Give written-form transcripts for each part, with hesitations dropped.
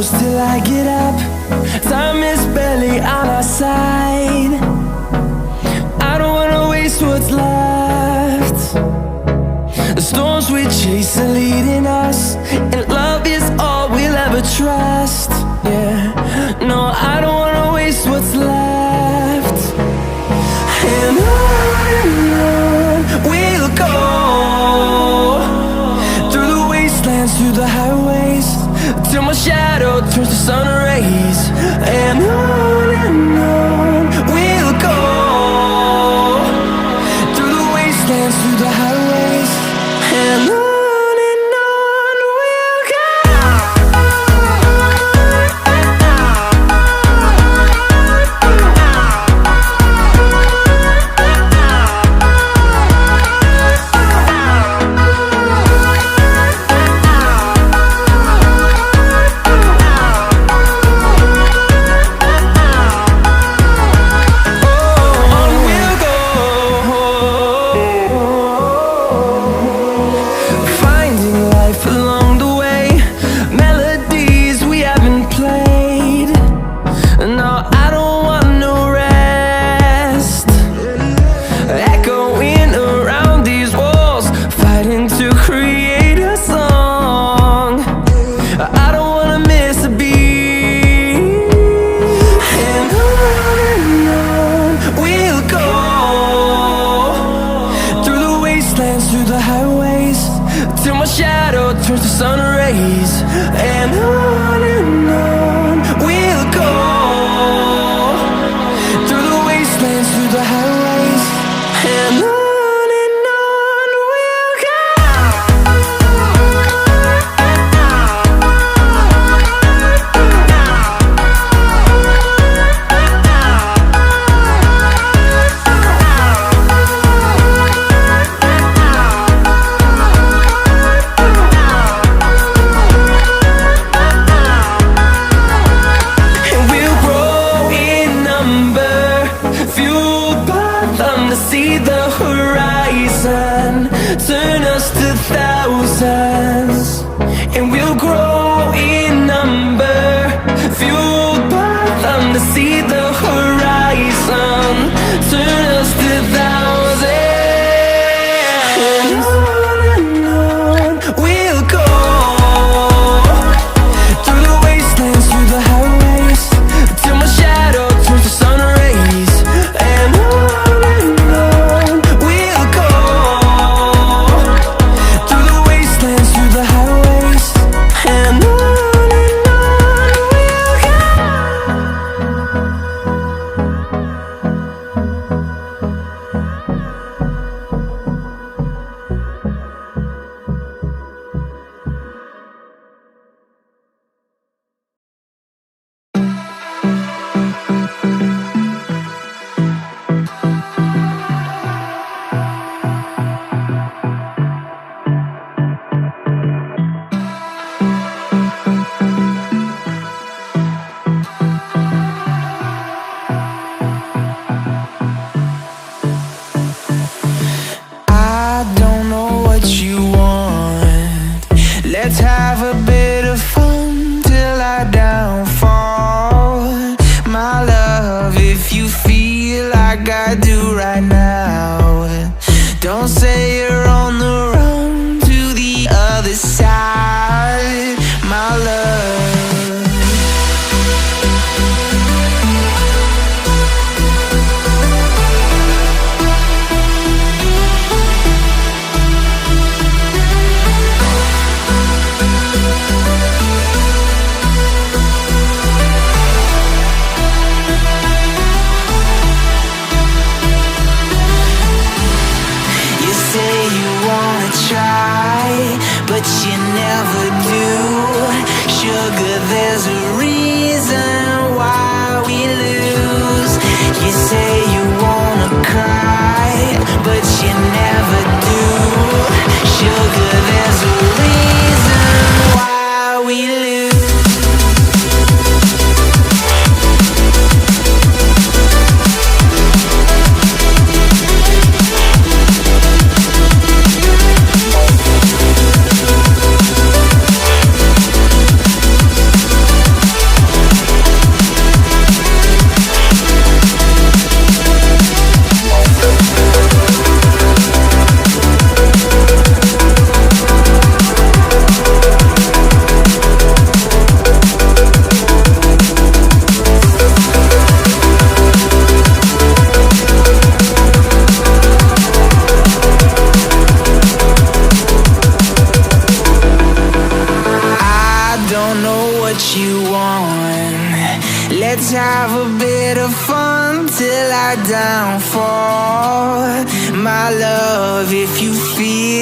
close till I get up. Time is barely on our side. I don't wanna waste what's left. The storms we chase are leading us, and love is all we'll ever trust. Yeah, no, I don't wanna waste what's left. And on we'll go, through the wastelands, through the highways, till my shadow turns to sun rays. And on we'll go, through the wastelands, through the highways, and on we'll go.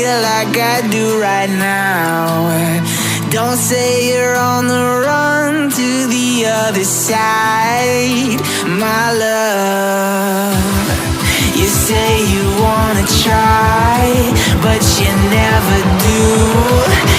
feel like I do right now. Don't say you're on the run to the other side, my love. You say you wanna try, but you never do.